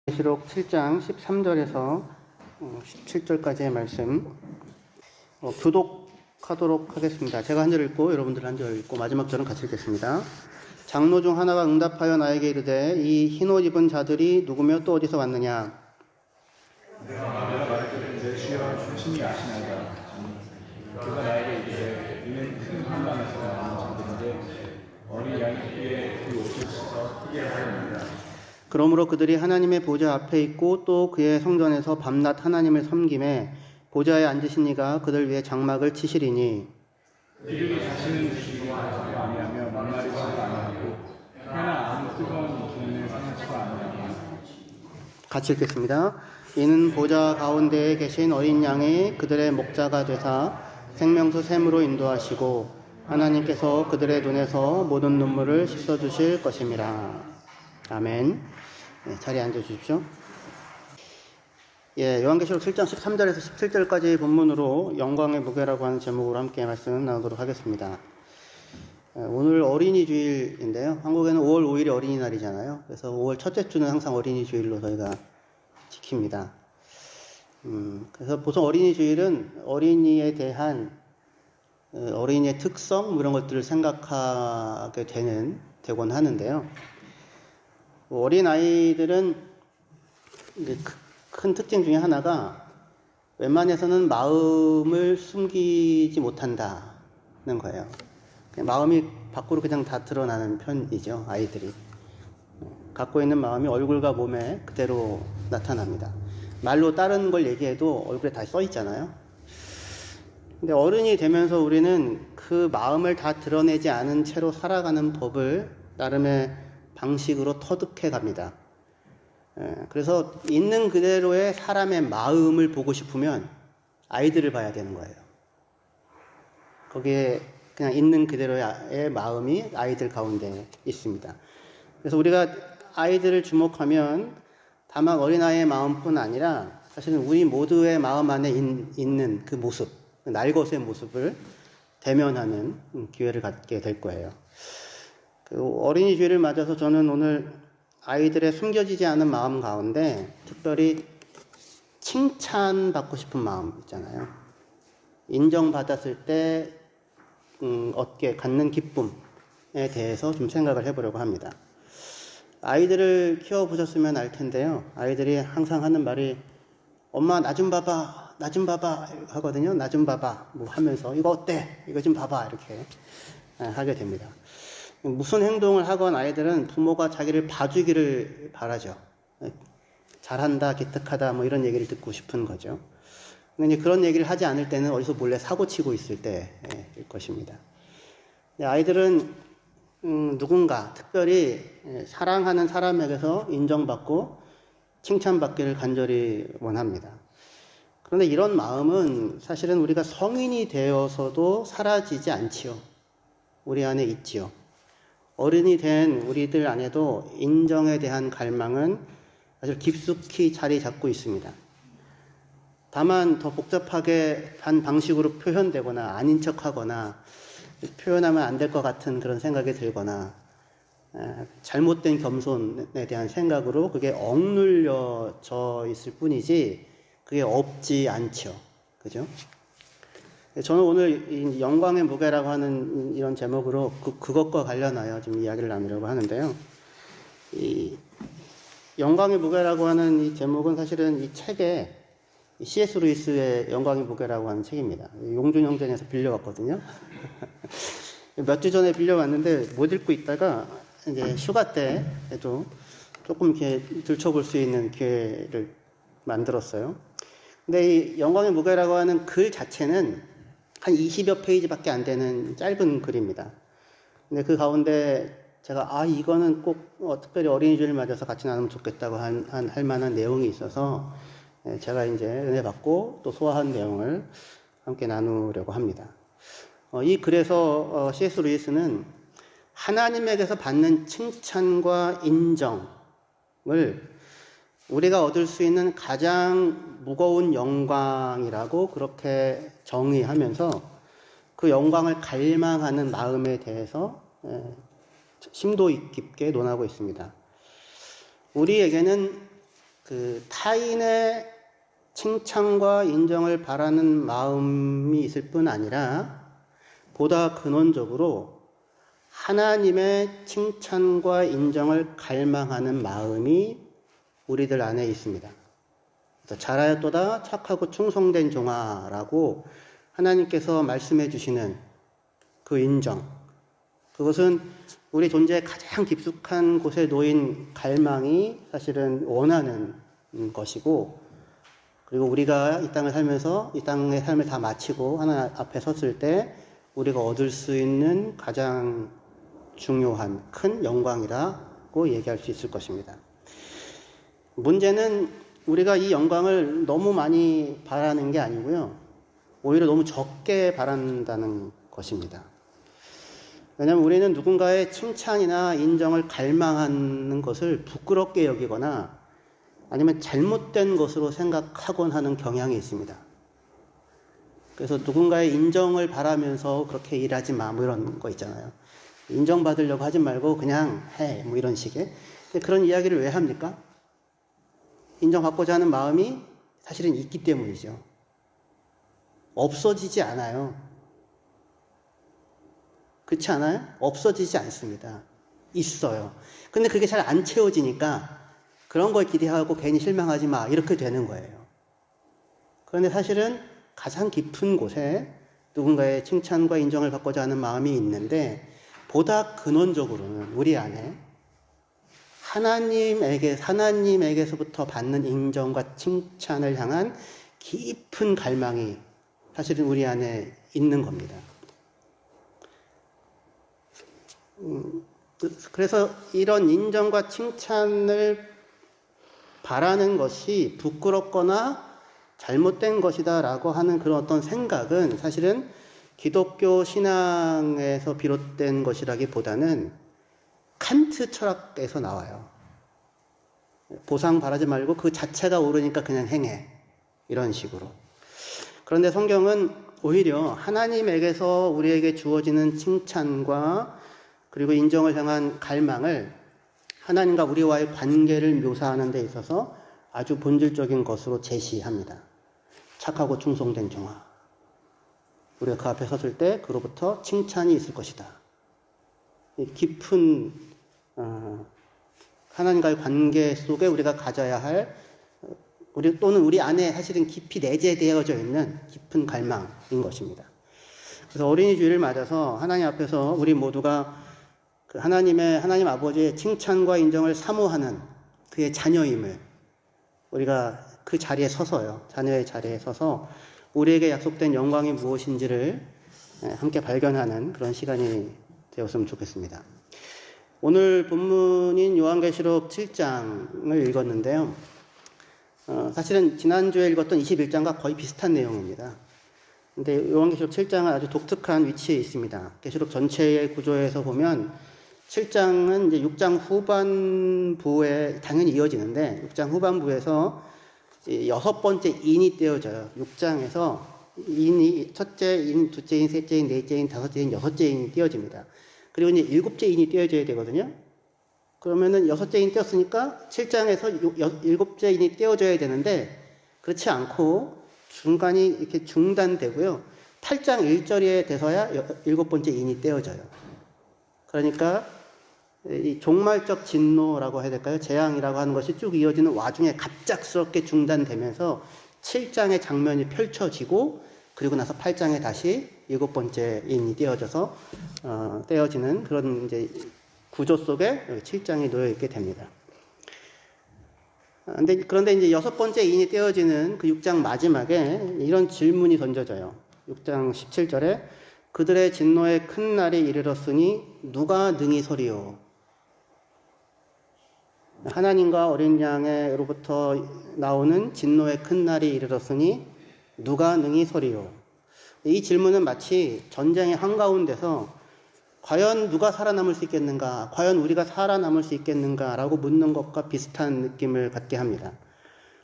계시록 7장 13절에서 17절까지의 말씀 교독하도록 하겠습니다. 제가 한 절 읽고 여러분들 한 절 읽고 마지막 절은 같이 읽겠습니다. 장로 중 하나가 응답하여 나에게 이르되 이 흰옷 입은 자들이 누구며 또 어디서 왔느냐? 내가 말했거든 주여 중심이 아시나이다. 그가 나에게 이르되 이는 큰 환란에서 나온 자들인데 어린 양 위에 그 옷을 씻어 뜨게 하였느니라. 그러므로 그들이 하나님의 보좌 앞에 있고 또 그의 성전에서 밤낮 하나님을 섬김에 보좌에 앉으신 이가 그들 위에 장막을 치시리니 그들이 자신은 주시고 아니하며 만나리지도 아니하고 해나 아무 뜨거운 기운을 상하지도 아니하며. 같이 읽겠습니다. 이는 보좌 가운데에 계신 어린 양이 그들의 목자가 되사 생명수 샘으로 인도하시고 하나님께서 그들의 눈에서 모든 눈물을 씻어주실 것임이라. 아멘. 자리에 앉아주십시오. 요한계시록 7장 13절에서 17절까지 본문으로 영광의 무게라고 하는 제목으로 함께 말씀 나누도록 하겠습니다. 오늘 어린이 주일인데요. 한국에는 5월 5일이 어린이날이잖아요. 그래서 5월 첫째 주는 항상 어린이 주일로 저희가 지킵니다. 그래서 보통 어린이 주일은 어린이에 대한 어린이의 특성 이런 것들을 생각하게 되곤 하는데요. 어린 아이들은 큰 특징 중에 하나가 웬만해서는 마음을 숨기지 못한다는 거예요. 마음이 밖으로 그냥 다 드러나는 편이죠, 아이들이. 갖고 있는 마음이 얼굴과 몸에 그대로 나타납니다. 말로 다른 걸 얘기해도 얼굴에 다 써 있잖아요. 근데 어른이 되면서 우리는 그 마음을 다 드러내지 않은 채로 살아가는 법을 나름의 방식으로 터득해 갑니다. 그래서 있는 그대로의 사람의 마음을 보고 싶으면 아이들을 봐야 되는 거예요. 거기에 그냥 있는 그대로의 마음이 아이들 가운데 있습니다. 그래서 우리가 아이들을 주목하면 다만 어린아이의 마음뿐 아니라 사실은 우리 모두의 마음 안에 있는 그 모습, 날것의 모습을 대면하는 기회를 갖게 될 거예요. 어린이 주일을 맞아서 저는 오늘 아이들의 숨겨지지 않은 마음 가운데 특별히 칭찬받고 싶은 마음 있잖아요. 인정받았을 때 갖는 기쁨에 대해서 좀 생각을 해보려고 합니다. 아이들을 키워보셨으면 알 텐데요. 아이들이 항상 하는 말이 엄마 나 좀 봐봐, 나 좀 봐봐 하거든요. 나 좀 봐봐 뭐 하면서 이거 어때? 이거 좀 봐봐 이렇게 하게 됩니다. 무슨 행동을 하건 아이들은 부모가 자기를 봐주기를 바라죠. 잘한다, 기특하다 뭐 이런 얘기를 듣고 싶은 거죠. 근데 그런 얘기를 하지 않을 때는 어디서 몰래 사고치고 있을 때일 것입니다. 아이들은 누군가 특별히 사랑하는 사람에게서 인정받고 칭찬받기를 간절히 원합니다. 그런데 이런 마음은 사실은 우리가 성인이 되어서도 사라지지 않지요. 우리 안에 있지요. 어른이 된 우리들 안에도 인정에 대한 갈망은 아주 깊숙이 자리 잡고 있습니다. 다만 더 복잡하게 한 방식으로 표현되거나 아닌 척하거나 표현하면 안 될 것 같은 그런 생각이 들거나 잘못된 겸손에 대한 생각으로 그게 억눌려져 있을 뿐이지 그게 없지 않죠. 그죠? 저는 오늘 이 영광의 무게라고 하는 이런 제목으로 그것과 관련하여 좀 이야기를 나누려고 하는데요. 이 영광의 무게라고 하는 이 제목은 사실은 이 책에 C.S. 루이스의 영광의 무게라고 하는 책입니다. 용준 형제에서 빌려왔거든요. 몇 주 전에 빌려왔는데 못 읽고 있다가 이제 휴가 때에도 조금 이렇게 들춰볼 수 있는 기회를 만들었어요. 근데 이 영광의 무게라고 하는 글 자체는 한 20여 페이지밖에 안 되는 짧은 글입니다. 근데 그 가운데 제가 이거는 꼭 특별히 어린이주일 맞아서 같이 나누면 좋겠다고 할 만한 내용이 있어서 제가 이제 은혜 받고 또 소화한 내용을 함께 나누려고 합니다. 이 글에서 C.S. 루이스는 하나님에게서 받는 칭찬과 인정을 우리가 얻을 수 있는 가장 무거운 영광이라고 그렇게 정의하면서 그 영광을 갈망하는 마음에 대해서 심도 깊게 논하고 있습니다. 우리에게는 그 타인의 칭찬과 인정을 바라는 마음이 있을 뿐 아니라 보다 근원적으로 하나님의 칭찬과 인정을 갈망하는 마음이 우리들 안에 있습니다. 그래서 잘하였도다 착하고 충성된 종아라고 하나님께서 말씀해 주시는 그 인정, 그것은 우리 존재의 가장 깊숙한 곳에 놓인 갈망이 사실은 원하는 것이고, 그리고 우리가 이 땅을 살면서 이 땅의 삶을 다 마치고 하나님 앞에 섰을 때 우리가 얻을 수 있는 가장 중요한 큰 영광이라고 얘기할 수 있을 것입니다. 문제는 우리가 이 영광을 너무 많이 바라는 게 아니고요, 오히려 너무 적게 바란다는 것입니다. 왜냐하면 우리는 누군가의 칭찬이나 인정을 갈망하는 것을 부끄럽게 여기거나 아니면 잘못된 것으로 생각하곤 하는 경향이 있습니다. 그래서 누군가의 인정을 바라면서 그렇게 일하지 마, 뭐 이런 거 있잖아요. 인정받으려고 하지 말고 그냥 해, 뭐 이런 식의. 그런 이야기를 왜 합니까? 인정받고자 하는 마음이 사실은 있기 때문이죠. 없어지지 않아요. 그렇지 않아요? 없어지지 않습니다. 있어요. 근데 그게 잘 안 채워지니까 그런 걸 기대하고 괜히 실망하지 마, 이렇게 되는 거예요. 그런데 사실은 가장 깊은 곳에 누군가의 칭찬과 인정을 받고자 하는 마음이 있는데, 보다 근원적으로는 우리 안에 하나님에게서부터 받는 인정과 칭찬을 향한 깊은 갈망이 사실은 우리 안에 있는 겁니다. 그래서 이런 인정과 칭찬을 바라는 것이 부끄럽거나 잘못된 것이다 라고 하는 그런 어떤 생각은 사실은 기독교 신앙에서 비롯된 것이라기보다는 칸트 철학에서 나와요. 보상 바라지 말고 그 자체가 옳으니까 그냥 행해, 이런 식으로. 그런데 성경은 오히려 하나님에게서 우리에게 주어지는 칭찬과 그리고 인정을 향한 갈망을 하나님과 우리와의 관계를 묘사하는 데 있어서 아주 본질적인 것으로 제시합니다. 착하고 충성된 종아, 우리가 그 앞에 섰을 때 그로부터 칭찬이 있을 것이다. 깊은 하나님과의 관계 속에 우리가 가져야 할, 또는 우리 안에 사실은 깊이 내재되어져 있는 깊은 갈망인 것입니다. 그래서 어린이 주일을 맞아서 하나님 앞에서 우리 모두가 그 하나님 아버지의 칭찬과 인정을 사모하는 그의 자녀임을 우리가 그 자리에 서서요, 자녀의 자리에 서서 우리에게 약속된 영광이 무엇인지를 함께 발견하는 그런 시간이 되었으면 좋겠습니다. 오늘 본문인 요한계시록 7장을 읽었는데요. 사실은 지난주에 읽었던 21장과 거의 비슷한 내용입니다. 근데 요한계시록 7장은 아주 독특한 위치에 있습니다. 계시록 전체의 구조에서 보면 7장은 이제 6장 후반부에 당연히 이어지는데, 6장 후반부에서 6번째 인이 떼어져요. 6장에서 인이 첫째 인, 둘째 인, 셋째 인, 넷째 인, 다섯째 인, 여섯째 인이 떼어집니다. 그리고 이제 7째 인이 떼어져야 되거든요. 그러면은 6째 인 떼었으니까 7장에서 7째 인이 떼어져야 되는데, 그렇지 않고 중간이 이렇게 중단되고요. 8장 1절에 돼서야 7번째 인이 떼어져요. 그러니까 이 종말적 진노라고 해야 될까요? 재앙이라고 하는 것이 쭉 이어지는 와중에 갑작스럽게 중단되면서 7장의 장면이 펼쳐지고, 그리고 나서 8장에 다시 7번째 인이 떼어져서 떼어지는 그런 이제 구조 속에 7장이 놓여 있게 됩니다. 그런데 이제 6번째 인이 떼어지는 그 6장 마지막에 이런 질문이 던져져요. 6장 17절에 그들의 진노의 큰 날이 이르렀으니 누가 능히 서리요. 하나님과 어린 양으로부터 나오는 진노의 큰 날이 이르렀으니 누가 능히 서리요. 이 질문은 마치 전쟁의 한가운데서 과연 누가 살아남을 수 있겠는가, 과연 우리가 살아남을 수 있겠는가 라고 묻는 것과 비슷한 느낌을 갖게 합니다.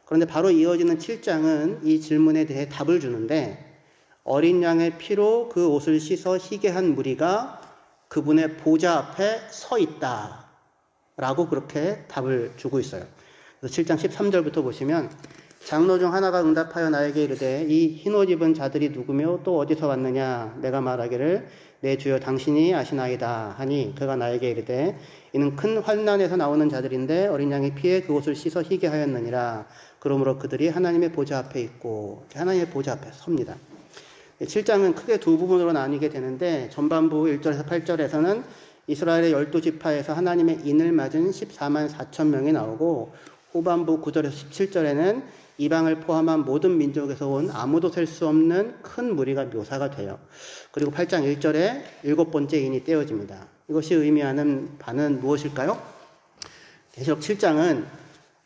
그런데 바로 이어지는 7장은 이 질문에 대해 답을 주는데, 어린 양의 피로 그 옷을 씻어 희게 한 무리가 그분의 보좌 앞에 서 있다 라고 그렇게 답을 주고 있어요. 그래서 7장 13절부터 보시면 장로 중 하나가 응답하여 나에게 이르되 이 흰옷 입은 자들이 누구며 또 어디서 왔느냐 내가 말하기를 내 주여 당신이 아시나이다 하니 그가 나에게 이르되 이는 큰 환난에서 나오는 자들인데 어린 양의 피에 그옷을 씻어 희게 하였느니라. 그러므로 그들이 하나님의 보좌 앞에 있고 하나님의 보좌 앞에 섭니다. 7장은 크게 두 부분으로 나뉘게 되는데 전반부 1절에서 8절에서는 이스라엘의 12지파에서 하나님의 인을 맞은 14만 4천 명이 나오고 후반부 9절에서 17절에는 이방을 포함한 모든 민족에서 온 아무도 셀 수 없는 큰 무리가 묘사가 돼요. 그리고 8장 1절에 7번째 인이 떼어집니다. 이것이 의미하는 바는 무엇일까요? 계시록 7장은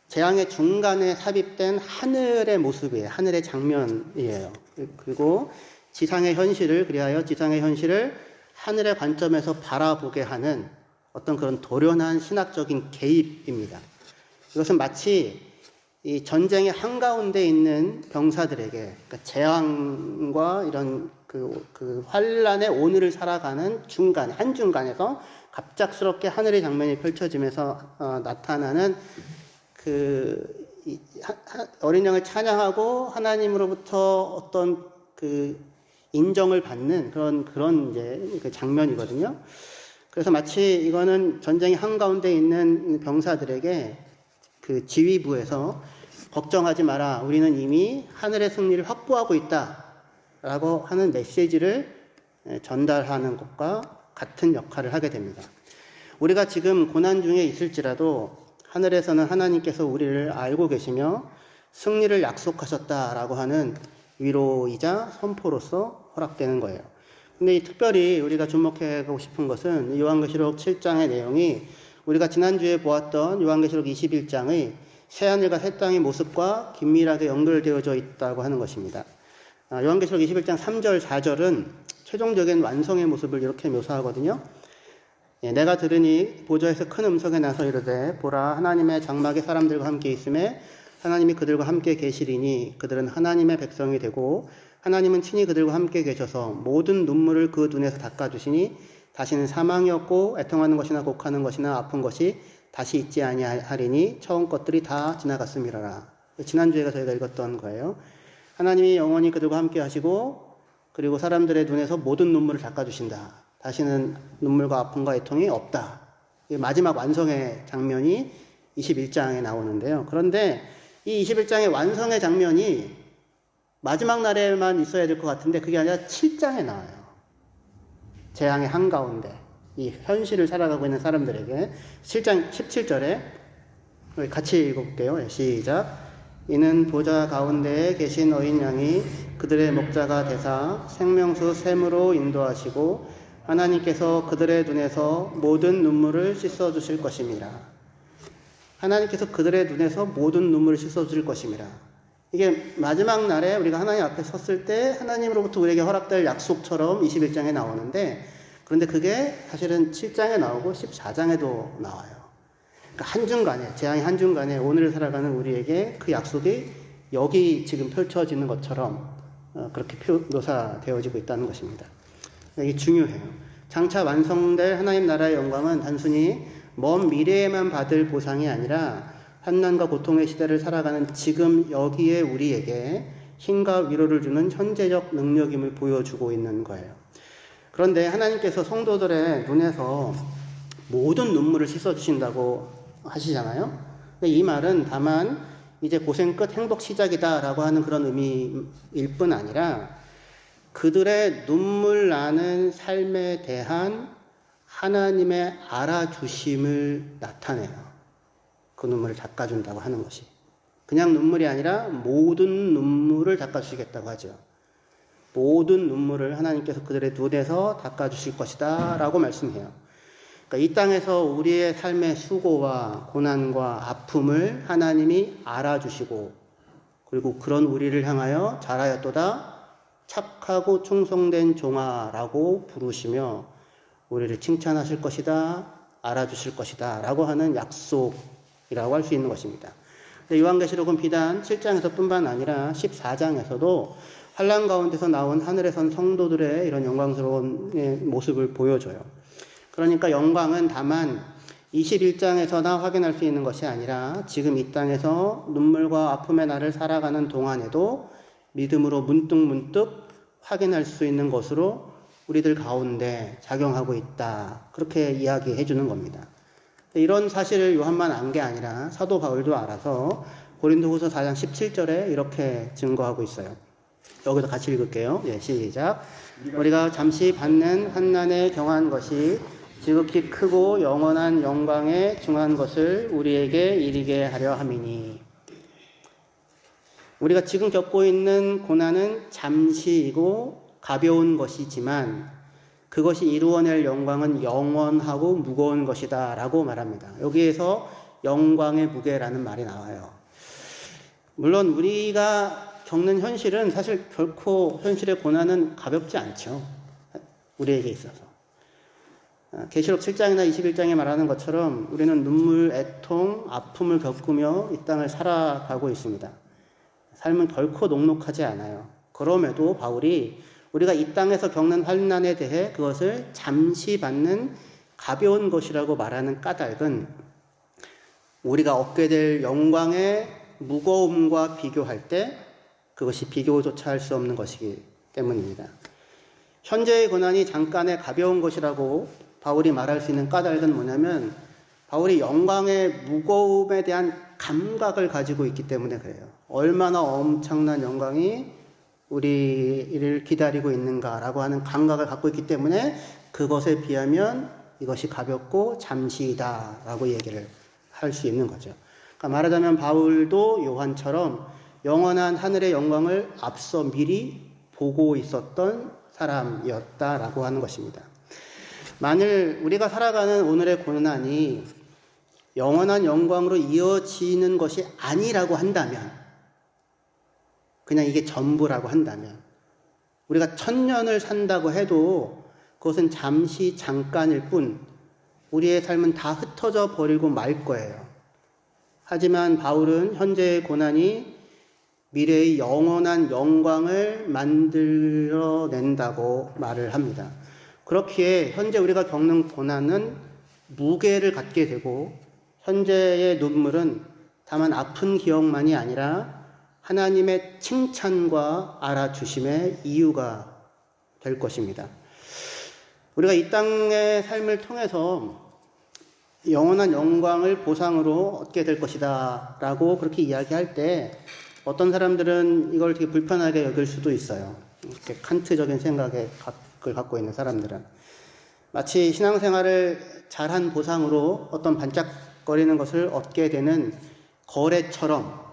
재앙의 중간에 삽입된 하늘의 모습이에요. 하늘의 장면이에요. 그리고 지상의 현실을, 그리하여 지상의 현실을 하늘의 관점에서 바라보게 하는 어떤 그런 도련한 신학적인 개입입니다. 이것은 마치 이 전쟁의 한가운데 있는 병사들에게, 그러니까 재앙과 이런 그 환란의 오늘을 살아가는 중간, 한중간에서 갑작스럽게 하늘의 장면이 펼쳐지면서 나타나는 어린 양을 찬양하고 하나님으로부터 어떤 그 인정을 받는 그런 이제 그 장면이거든요. 그래서 마치 이거는 전쟁의 한가운데 있는 병사들에게 그 지휘부에서 걱정하지 마라. 우리는 이미 하늘의 승리를 확보하고 있다. 라고 하는 메시지를 전달하는 것과 같은 역할을 하게 됩니다. 우리가 지금 고난 중에 있을지라도 하늘에서는 하나님께서 우리를 알고 계시며 승리를 약속하셨다라고 하는 위로이자 선포로서 허락되는 거예요. 근데 특별히 우리가 주목하고 싶은 것은 요한계시록 7장의 내용이 우리가 지난주에 보았던 요한계시록 21장의 새하늘과 새 땅의 모습과 긴밀하게 연결되어져 있다고 하는 것입니다. 요한계시록 21장 3절, 4절은 최종적인 완성의 모습을 이렇게 묘사하거든요. 내가 들으니 보좌에서 큰 음성에 나서 이르되 보라 하나님의 장막에 사람들과 함께 있음에 하나님이 그들과 함께 계시리니 그들은 하나님의 백성이 되고 하나님은 친히 그들과 함께 계셔서 모든 눈물을 그 눈에서 닦아주시니 다시는 사망이 없고 애통하는 것이나 곡하는 것이나 아픈 것이 다시 있지 아니하리니 처음 것들이 다 지나갔음이라라. 지난주에 저희가 읽었던 거예요. 하나님이 영원히 그들과 함께 하시고 그리고 사람들의 눈에서 모든 눈물을 닦아주신다. 다시는 눈물과 아픔과 애통이 없다. 마지막 완성의 장면이 21장에 나오는데요. 그런데 이 21장의 완성의 장면이 마지막 날에만 있어야 될 것 같은데 그게 아니라 7장에 나와요. 재앙의 한가운데 이 현실을 살아가고 있는 사람들에게 7장 17절에 같이 읽어볼게요. 시작. 이는 보좌 가운데에 계신 어린 양이 그들의 목자가 되사 생명수 샘으로 인도하시고 하나님께서 그들의 눈에서 모든 눈물을 씻어주실 것입니다. 하나님께서 그들의 눈에서 모든 눈물을 씻어주실 것입니다. 이게 마지막 날에 우리가 하나님 앞에 섰을 때 하나님으로부터 우리에게 허락될 약속처럼 21장에 나오는데 그런데 그게 사실은 7장에 나오고 14장에도 나와요. 그러니까 한중간에, 재앙의 한중간에 오늘을 살아가는 우리에게 그 약속이 여기 지금 펼쳐지는 것처럼 그렇게 묘사되어지고 있다는 것입니다. 이게 중요해요. 장차 완성될 하나님 나라의 영광은 단순히 먼 미래에만 받을 보상이 아니라 환난과 고통의 시대를 살아가는 지금 여기에 우리에게 힘과 위로를 주는 현재적 능력임을 보여주고 있는 거예요. 그런데 하나님께서 성도들의 눈에서 모든 눈물을 씻어주신다고 하시잖아요. 근데 이 말은 다만 이제 고생 끝 행복 시작이다라고 하는 그런 의미일 뿐 아니라 그들의 눈물 나는 삶에 대한 하나님의 알아주심을 나타내요. 그 눈물을 닦아준다고 하는 것이. 그냥 눈물이 아니라 모든 눈물을 닦아주시겠다고 하죠. 모든 눈물을 하나님께서 그들의 눈에서 닦아주실 것이다 라고 말씀해요. 그러니까 이 땅에서 우리의 삶의 수고와 고난과 아픔을 하나님이 알아주시고 그리고 그런 우리를 향하여 잘하였도다 착하고 충성된 종아라고 부르시며 우리를 칭찬하실 것이다 알아주실 것이다 라고 하는 약속이라고 할 수 있는 것입니다. 요한계시록은 비단 7장에서 뿐만 아니라 14장에서도 환난 가운데서 나온 하늘에 선 성도들의 이런 영광스러운 모습을 보여줘요. 그러니까 영광은 다만 21장에서나 확인할 수 있는 것이 아니라 지금 이 땅에서 눈물과 아픔의 날을 살아가는 동안에도 믿음으로 문득문득 확인할 수 있는 것으로 우리들 가운데 작용하고 있다. 그렇게 이야기해 주는 겁니다. 이런 사실을 요한만 안 게 아니라 사도 바울도 알아서 고린도후서 4장 17절에 이렇게 증거하고 있어요. 여기서 같이 읽을게요. 예, 시작. 우리가 잠시 받는 환난에 경한 것이 지극히 크고 영원한 영광에 중한 것을 우리에게 이르게 하려 함이니. 우리가 지금 겪고 있는 고난은 잠시이고 가벼운 것이지만 그것이 이루어낼 영광은 영원하고 무거운 것이다 라고 말합니다. 여기에서 영광의 무게라는 말이 나와요. 물론 우리가 겪는 현실은 사실 결코 현실의 고난은 가볍지 않죠. 우리에게 있어서. 계시록 7장이나 21장에 말하는 것처럼 우리는 눈물, 애통, 아픔을 겪으며 이 땅을 살아가고 있습니다. 삶은 결코 녹록하지 않아요. 그럼에도 바울이 우리가 이 땅에서 겪는 환난에 대해 그것을 잠시 받는 가벼운 것이라고 말하는 까닭은 우리가 얻게 될 영광의 무거움과 비교할 때 그것이 비교조차 할 수 없는 것이기 때문입니다. 현재의 고난이 잠깐의 가벼운 것이라고 바울이 말할 수 있는 까닭은 뭐냐면 바울이 영광의 무거움에 대한 감각을 가지고 있기 때문에 그래요. 얼마나 엄청난 영광이 우리를 기다리고 있는가라고 하는 감각을 갖고 있기 때문에 그것에 비하면 이것이 가볍고 잠시이다라고 얘기를 할 수 있는 거죠. 그러니까 말하자면 바울도 요한처럼 영원한 하늘의 영광을 앞서 미리 보고 있었던 사람이었다라고 하는 것입니다. 만일 우리가 살아가는 오늘의 고난이 영원한 영광으로 이어지는 것이 아니라고 한다면, 그냥 이게 전부라고 한다면, 우리가 1000년을 산다고 해도 그것은 잠시 잠깐일 뿐 우리의 삶은 다 흩어져 버리고 말 거예요. 하지만 바울은 현재의 고난이 미래의 영원한 영광을 만들어낸다고 말을 합니다. 그렇기에 현재 우리가 겪는 고난은 무게를 갖게 되고 현재의 눈물은 다만 아픈 기억만이 아니라 하나님의 칭찬과 알아주심의 이유가 될 것입니다. 우리가 이 땅의 삶을 통해서 영원한 영광을 보상으로 얻게 될 것이다 라고 그렇게 이야기할 때 어떤 사람들은 이걸 되게 불편하게 여길 수도 있어요. 이렇게 칸트적인 생각을 갖고 있는 사람들은 마치 신앙생활을 잘한 보상으로 어떤 반짝거리는 것을 얻게 되는 거래처럼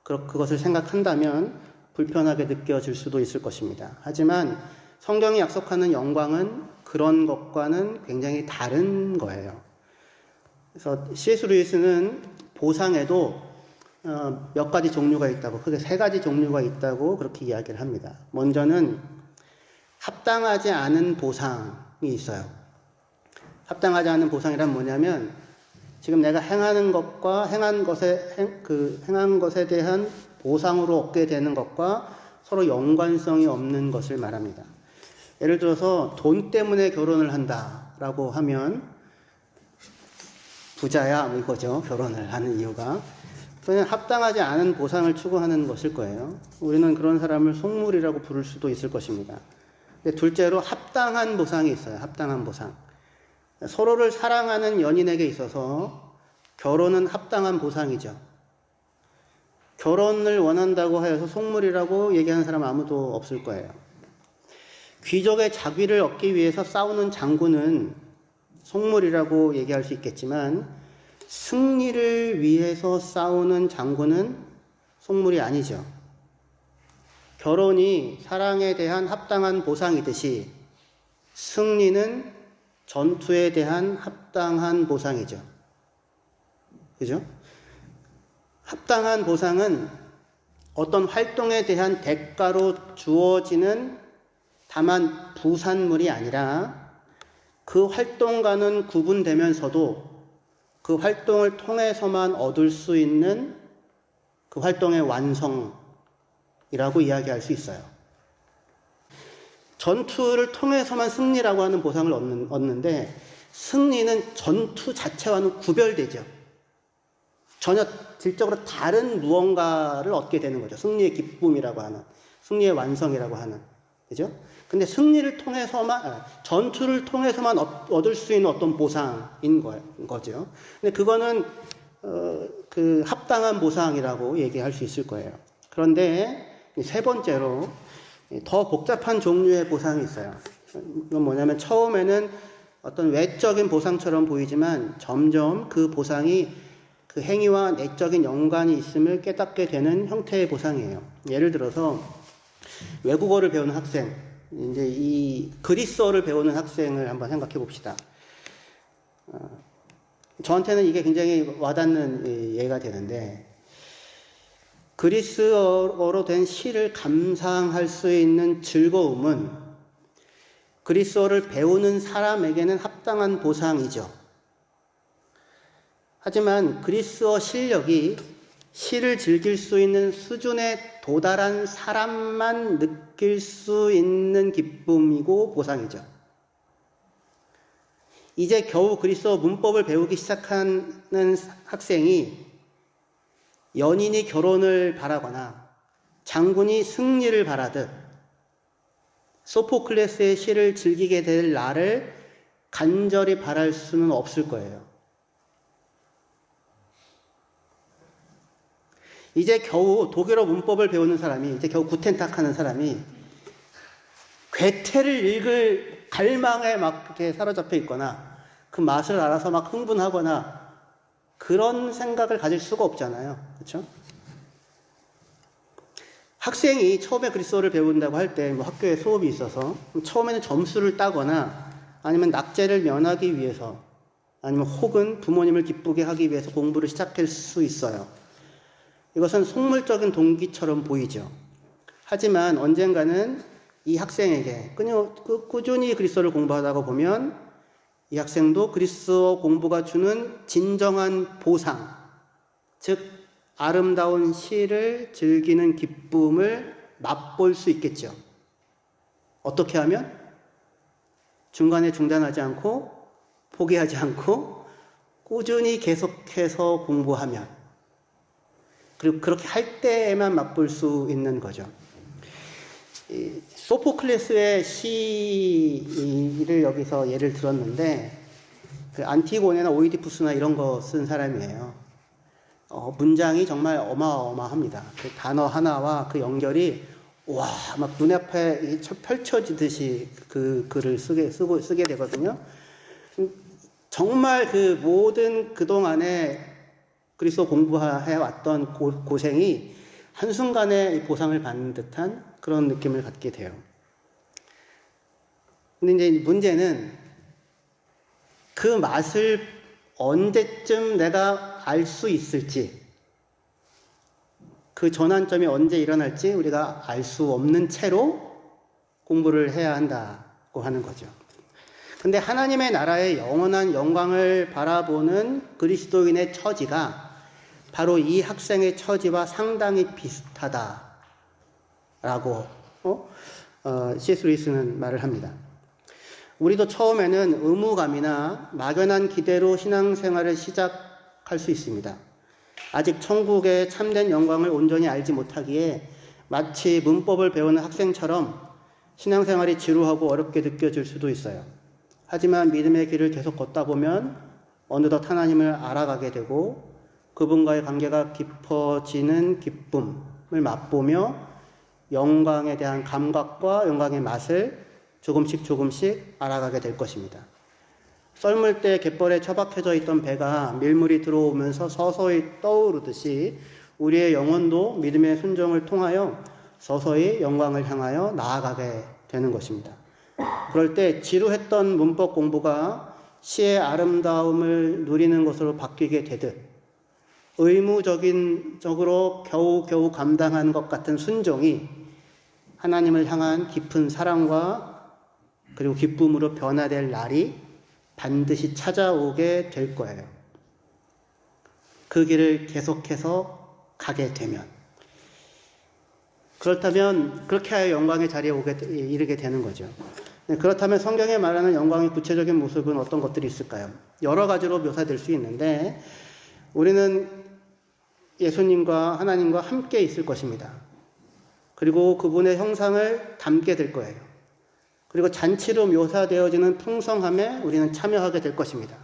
그것을 생각한다면 불편하게 느껴질 수도 있을 것입니다. 하지만 성경이 약속하는 영광은 그런 것과는 굉장히 다른 거예요. 그래서 C.S. 루이스는 보상에도 몇 가지 종류가 있다고, 크게 3가지 종류가 있다고 그렇게 이야기를 합니다. 먼저는 합당하지 않은 보상이 있어요. 합당하지 않은 보상이란 뭐냐면 지금 내가 행하는 것과 행한 것에 대한 보상으로 얻게 되는 것과 서로 연관성이 없는 것을 말합니다. 예를 들어서 돈 때문에 결혼을 한다라고 하면 부자야 이거죠. 결혼을 하는 이유가. 그냥 합당하지 않은 보상을 추구하는 것일 거예요. 우리는 그런 사람을 속물이라고 부를 수도 있을 것입니다. 근데 둘째로 합당한 보상이 있어요. 합당한 보상. 서로를 사랑하는 연인에게 있어서 결혼은 합당한 보상이죠. 결혼을 원한다고 하여서 속물이라고 얘기하는 사람 아무도 없을 거예요. 귀족의 자귀를 얻기 위해서 싸우는 장군은 속물이라고 얘기할 수 있겠지만 승리를 위해서 싸우는 장군은 속물이 아니죠. 결혼이 사랑에 대한 합당한 보상이듯이 승리는 전투에 대한 합당한 보상이죠. 그죠? 합당한 보상은 어떤 활동에 대한 대가로 주어지는 다만 부산물이 아니라 그 활동과는 구분되면서도 그 활동을 통해서만 얻을 수 있는 그 활동의 완성이라고 이야기할 수 있어요. 전투를 통해서만 승리라고 하는 보상을 얻는데 승리는 전투 자체와는 구별되죠. 전혀 질적으로 다른 무언가를 얻게 되는 거죠. 승리의 기쁨이라고 하는, 승리의 완성이라고 하는, 그죠? 근데 승리를 통해서만, 전투를 통해서만 얻을 수 있는 어떤 보상인 거죠. 근데 그거는 그 합당한 보상이라고 얘기할 수 있을 거예요. 그런데 세 번째로 더 복잡한 종류의 보상이 있어요. 이건 뭐냐면 처음에는 어떤 외적인 보상처럼 보이지만 점점 그 보상이 그 행위와 내적인 연관이 있음을 깨닫게 되는 형태의 보상이에요. 예를 들어서 외국어를 배우는 학생, 이제 이 그리스어를 배우는 학생을 한번 생각해 봅시다. 저한테는 이게 굉장히 와닿는 예가 되는데, 그리스어로 된 시를 감상할 수 있는 즐거움은 그리스어를 배우는 사람에게는 합당한 보상이죠. 하지만 그리스어 실력이 시를 즐길 수 있는 수준에 도달한 사람만 느낄 수 있는 기쁨이고 보상이죠. 이제 겨우 그리스어 문법을 배우기 시작하는 학생이 연인이 결혼을 바라거나 장군이 승리를 바라듯 소포클레스의 시를 즐기게 될 날을 간절히 바랄 수는 없을 거예요. 이제 겨우 독일어 문법을 배우는 사람이, 이제 겨우 구텐탁 하는 사람이 괴테를 읽을 갈망에 막 이렇게 사로잡혀 있거나 그 맛을 알아서 막 흥분하거나 그런 생각을 가질 수가 없잖아요. 그렇죠? 학생이 처음에 그리스어를 배운다고 할 때 뭐 학교에 수업이 있어서 처음에는 점수를 따거나 아니면 낙제를 면하기 위해서 아니면 혹은 부모님을 기쁘게 하기 위해서 공부를 시작할 수 있어요. 이것은 속물적인 동기처럼 보이죠. 하지만 언젠가는 이 학생에게 꾸준히 그리스어를 공부하다가 보면 이 학생도 그리스어 공부가 주는 진정한 보상, 즉 아름다운 시를 즐기는 기쁨을 맛볼 수 있겠죠. 어떻게 하면? 중간에 중단하지 않고 포기하지 않고 꾸준히 계속해서 공부하면, 그리고 그렇게 할 때에만 맛볼 수 있는 거죠. 소포클레스의 시를 여기서 예를 들었는데 그 안티고네나 오이디푸스나 이런 거 쓴 사람이에요. 문장이 정말 어마어마합니다. 그 단어 하나와 그 연결이 와, 막 눈앞에 펼쳐지듯이 그 글을 쓰게 되거든요. 정말 그 모든 그동안에 그리스도 공부해왔던 고생이 한순간에 보상을 받는 듯한 그런 느낌을 갖게 돼요. 근데 이제 문제는 그 맛을 언제쯤 내가 알 수 있을지, 그 전환점이 언제 일어날지 우리가 알 수 없는 채로 공부를 해야 한다고 하는 거죠. 근데 하나님의 나라의 영원한 영광을 바라보는 그리스도인의 처지가 바로 이 학생의 처지와 상당히 비슷하다라고 C.S. 루이스는 말을 합니다. 우리도 처음에는 의무감이나 막연한 기대로 신앙생활을 시작할 수 있습니다. 아직 천국의 참된 영광을 온전히 알지 못하기에 마치 문법을 배우는 학생처럼 신앙생활이 지루하고 어렵게 느껴질 수도 있어요. 하지만 믿음의 길을 계속 걷다 보면 어느덧 하나님을 알아가게 되고 그분과의 관계가 깊어지는 기쁨을 맛보며 영광에 대한 감각과 영광의 맛을 조금씩 알아가게 될 것입니다. 썰물 때 갯벌에 처박혀져 있던 배가 밀물이 들어오면서 서서히 떠오르듯이 우리의 영혼도 믿음의 순종을 통하여 서서히 영광을 향하여 나아가게 되는 것입니다. 그럴 때 지루했던 문법 공부가 시의 아름다움을 누리는 것으로 바뀌게 되듯 의무적으로 겨우 감당한 것 같은 순종이 하나님을 향한 깊은 사랑과 그리고 기쁨으로 변화될 날이 반드시 찾아오게 될 거예요. 그 길을 계속해서 가게 되면. 그렇다면 그렇게 하여 영광의 자리에 이르게 되는 거죠. 네, 그렇다면 성경에 말하는 영광의 구체적인 모습은 어떤 것들이 있을까요? 여러 가지로 묘사될 수 있는데 우리는 예수님과 하나님과 함께 있을 것입니다. 그리고 그분의 형상을 담게 될 거예요. 그리고 잔치로 묘사되어지는 풍성함에 우리는 참여하게 될 것입니다.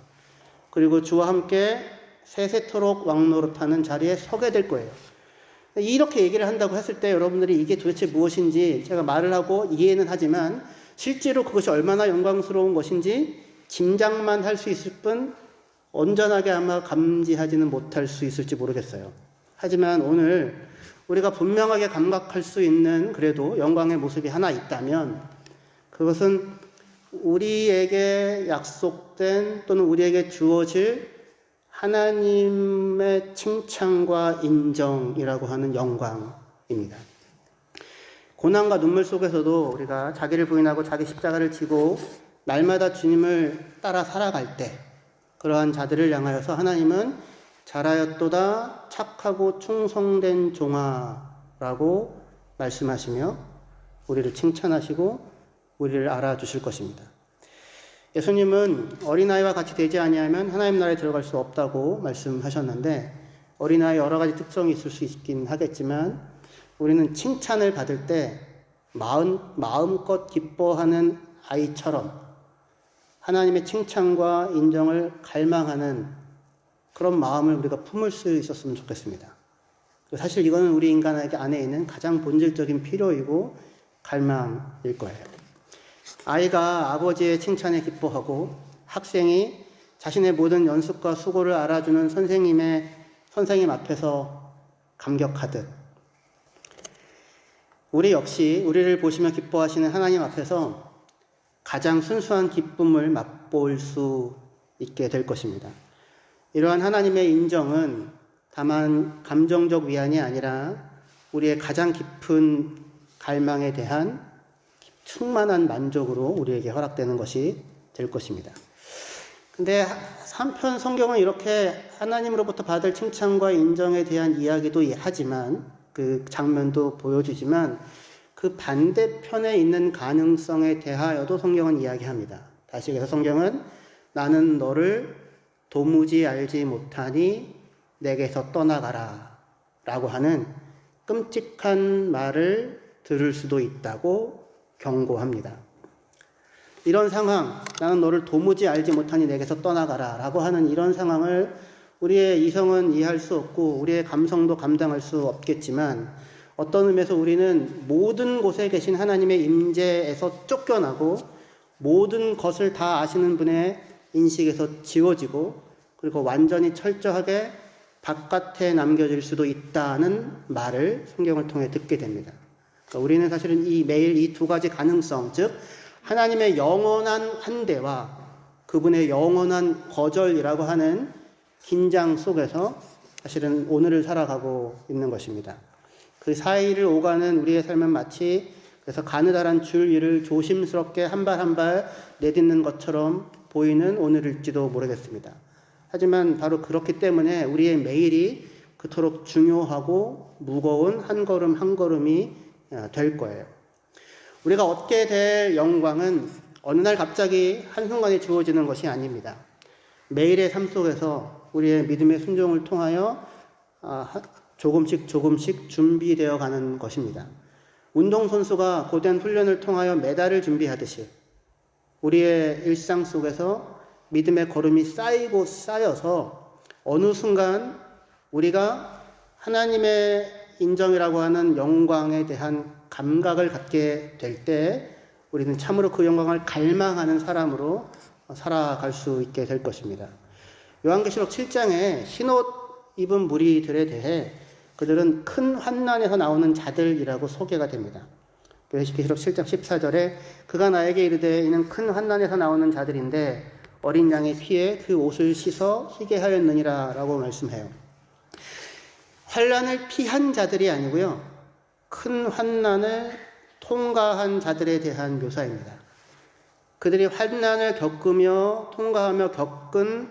그리고 주와 함께 세세토록 왕노릇하는 자리에 서게 될 거예요. 이렇게 얘기를 한다고 했을 때 여러분들이 이게 도대체 무엇인지 제가 말을 하고 이해는 하지만 실제로 그것이 얼마나 영광스러운 것인지 짐작만 할 수 있을 뿐 온전하게 아마 감지하지는 못할 수 있을지 모르겠어요. 하지만 오늘 우리가 분명하게 감각할 수 있는 그래도 영광의 모습이 하나 있다면 그것은 우리에게 약속된 또는 우리에게 주어질 하나님의 칭찬과 인정이라고 하는 영광입니다. 고난과 눈물 속에서도 우리가 자기를 부인하고 자기 십자가를 지고 날마다 주님을 따라 살아갈 때 그러한 자들을 향하여서 하나님은 잘하였도다 착하고 충성된 종아라고 말씀하시며 우리를 칭찬하시고 우리를 알아주실 것입니다. 예수님은 어린아이와 같이 되지 아니하면 하나님 나라에 들어갈 수 없다고 말씀하셨는데 어린아이 여러 가지 특성이 있을 수 있긴 하겠지만 우리는 칭찬을 받을 때 마음껏 기뻐하는 아이처럼 하나님의 칭찬과 인정을 갈망하는 그런 마음을 우리가 품을 수 있었으면 좋겠습니다. 사실 이거는 우리 인간에게 안에 있는 가장 본질적인 필요이고 갈망일 거예요. 아이가 아버지의 칭찬에 기뻐하고 학생이 자신의 모든 연습과 수고를 알아주는 선생님 앞에서 감격하듯 우리 역시 우리를 보시며 기뻐하시는 하나님 앞에서 가장 순수한 기쁨을 맛볼 수 있게 될 것입니다. 이러한 하나님의 인정은 다만 감정적 위안이 아니라 우리의 가장 깊은 갈망에 대한 충만한 만족으로 우리에게 허락되는 것이 될 것입니다. 근데 한편 성경은 이렇게 하나님으로부터 받을 칭찬과 인정에 대한 이야기도 하지만 그 장면도 보여주지만 그 반대편에 있는 가능성에 대하여도 성경은 이야기합니다. 다시 그래서 성경은 나는 너를 도무지 알지 못하니 내게서 떠나가라 라고 하는 끔찍한 말을 들을 수도 있다고 경고합니다. 이런 상황, 나는 너를 도무지 알지 못하니 내게서 떠나가라 라고 하는 이런 상황을 우리의 이성은 이해할 수 없고 우리의 감성도 감당할 수 없겠지만 어떤 의미에서 우리는 모든 곳에 계신 하나님의 임재에서 쫓겨나고 모든 것을 다 아시는 분의 인식에서 지워지고 그리고 완전히 철저하게 바깥에 남겨질 수도 있다는 말을 성경을 통해 듣게 됩니다. 그러니까 우리는 사실은 매일 이 두 가지 가능성, 즉 하나님의 영원한 환대와 그분의 영원한 거절이라고 하는 긴장 속에서 사실은 오늘을 살아가고 있는 것입니다. 그 사이를 오가는 우리의 삶은 마치 그래서 가느다란 줄 위를 조심스럽게 한 발 한 발 내딛는 것처럼 보이는 오늘일지도 모르겠습니다. 하지만 바로 그렇기 때문에 우리의 매일이 그토록 중요하고 무거운 한 걸음 한 걸음이 될 거예요. 우리가 얻게 될 영광은 어느 날 갑자기 한순간에 주어지는 것이 아닙니다. 매일의 삶 속에서 우리의 믿음의 순종을 통하여 조금씩 준비되어 가는 것입니다. 운동선수가 고된 훈련을 통하여 메달을 준비하듯이 우리의 일상 속에서 믿음의 걸음이 쌓이고 쌓여서 어느 순간 우리가 하나님의 인정이라고 하는 영광에 대한 감각을 갖게 될 때 우리는 참으로 그 영광을 갈망하는 사람으로 살아갈 수 있게 될 것입니다. 요한계시록 7장에 흰옷 입은 무리들에 대해 그들은 큰 환난에서 나오는 자들이라고 소개가 됩니다. 계시록 7장 14절에 그가 나에게 이르되 이는 큰 환난에서 나오는 자들인데 어린 양의 피에 그 옷을 씻어 희게 하였느니라 라고 말씀해요. 환난을 피한 자들이 아니고요. 큰 환난을 통과한 자들에 대한 묘사입니다. 그들이 환난을 겪으며 통과하며 겪은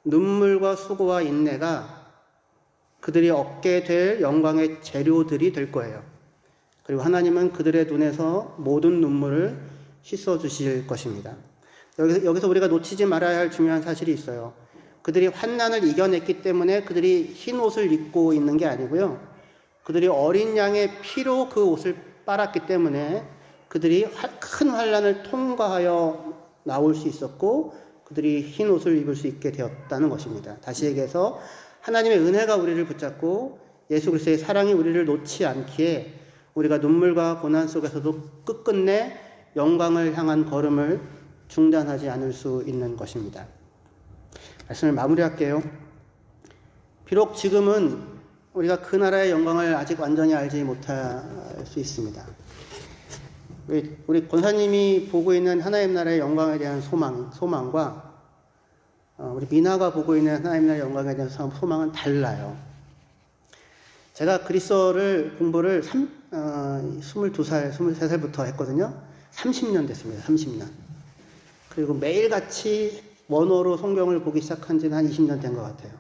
눈물과 수고와 인내가 그들이 얻게 될 영광의 재료들이 될 거예요. 그리고 하나님은 그들의 눈에서 모든 눈물을 씻어주실 것입니다. 여기서 우리가 놓치지 말아야 할 중요한 사실이 있어요. 그들이 환난을 이겨냈기 때문에 그들이 흰 옷을 입고 있는 게 아니고요. 그들이 어린 양의 피로 그 옷을 빨았기 때문에 그들이 큰 환난을 통과하여 나올 수 있었고 그들이 흰 옷을 입을 수 있게 되었다는 것입니다. 다시 얘기해서 하나님의 은혜가 우리를 붙잡고 예수 그리스도의 사랑이 우리를 놓지 않기에 우리가 눈물과 고난 속에서도 끝끝내 영광을 향한 걸음을 중단하지 않을 수 있는 것입니다. 말씀을 마무리할게요. 비록 지금은 우리가 그 나라의 영광을 아직 완전히 알지 못할 수 있습니다. 우리 권사님이 보고 있는 하나님 나라의 영광에 대한 소망과 우리 미나가 보고 있는 하나님 나라의 영광에 대한 소망은 달라요. 제가 그리스어를 공부를 22살, 23살부터 했거든요. 30년 됐습니다. 30년. 그리고 매일같이 원어로 성경을 보기 시작한 지는 한 20년 된 것 같아요.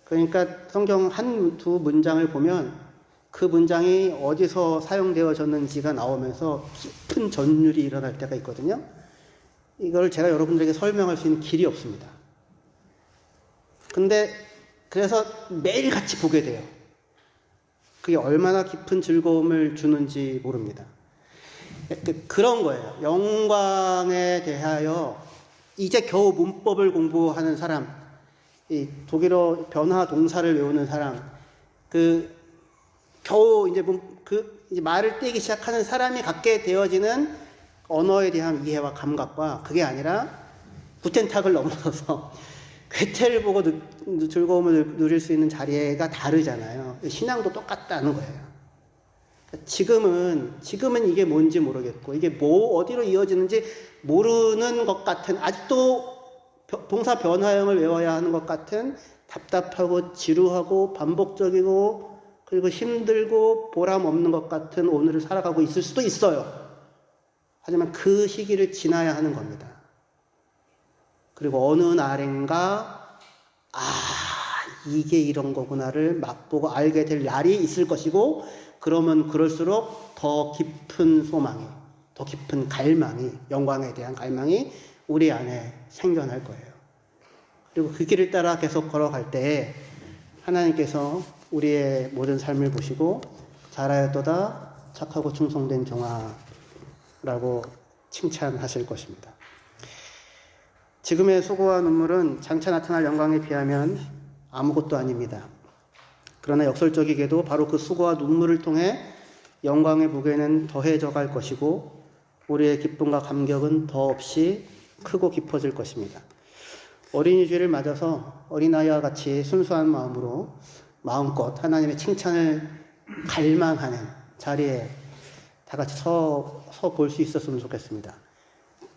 그러니까 성경 한두 문장을 보면 그 문장이 어디서 사용되어졌는지가 나오면서 깊은 전율이 일어날 때가 있거든요. 이걸 제가 여러분들에게 설명할 수 있는 길이 없습니다. 근데 그래서 매일같이 보게 돼요. 그게 얼마나 깊은 즐거움을 주는지 모릅니다. 그런 거예요. 영광에 대하여 이제 겨우 문법을 공부하는 사람, 이 독일어 변화 동사를 외우는 사람, 겨우 이제 말을 떼기 시작하는 사람이 갖게 되어지는 언어에 대한 이해와 감각과 그게 아니라 구텐탁을 넘어서서 괴테를 보고 즐거움을 누릴 수 있는 자리가 다르잖아요. 신앙도 똑같다는 거예요. 지금은 이게 뭔지 모르겠고 이게 어디로 이어지는지 모르는 것 같은, 아직도 동사 변화형을 외워야 하는 것 같은 답답하고 지루하고 반복적이고 그리고 힘들고 보람 없는 것 같은 오늘을 살아가고 있을 수도 있어요. 하지만 그 시기를 지나야 하는 겁니다. 그리고 어느 날인가 이게 이런 거구나를 맛보고 알게 될 날이 있을 것이고, 그러면 그럴수록 더 깊은 소망이, 더 깊은 갈망이, 영광에 대한 갈망이 우리 안에 생겨날 거예요. 그리고 그 길을 따라 계속 걸어갈 때에 하나님께서 우리의 모든 삶을 보시고 잘하였도다 착하고 충성된 종아라고 칭찬하실 것입니다. 지금의 수고와 눈물은 장차 나타날 영광에 비하면 아무것도 아닙니다. 그러나 역설적이게도 바로 그 수고와 눈물을 통해 영광의 무게는 더해져 갈 것이고 우리의 기쁨과 감격은 더없이 크고 깊어질 것입니다. 어린이 주일을 맞아서 어린아이와 같이 순수한 마음으로 마음껏 하나님의 칭찬을 갈망하는 자리에 다 같이 서 볼 수 있었으면 좋겠습니다.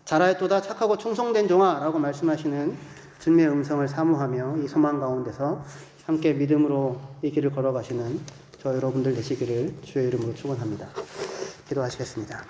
잘하였도다 착하고 충성된 종아라고 말씀하시는 주님의 음성을 사모하며 이 소망 가운데서 함께 믿음으로 이 길을 걸어가시는 저 여러분들 되시기를 주의 이름으로 축원합니다. 기도하시겠습니다.